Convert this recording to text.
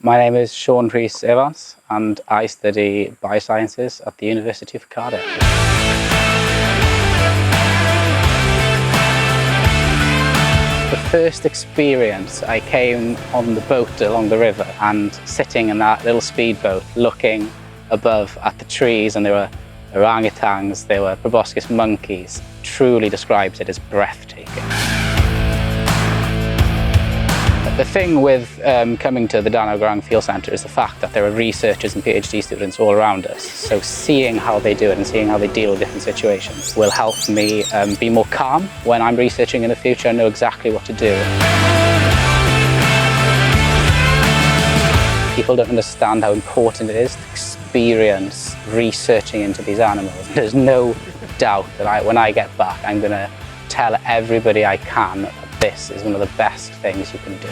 My name is Sean Rhys-Evans and I study Biosciences at the University of Cardiff. The first experience, I came on the boat along the river and sitting in that little speedboat looking above at the trees, and there were orangutans, there were proboscis monkeys. Truly describes it as breathtaking. The thing with coming to the Borneo Field Centre is the fact that there are researchers and PhD students all around us. So seeing how they do it and seeing how they deal with different situations will help me be more calm when I'm researching in the future and know exactly what to do. People don't understand how important it is to experience researching into these animals. There's no doubt that when I get back, I'm going to tell everybody I can that this is one of the best things you can do.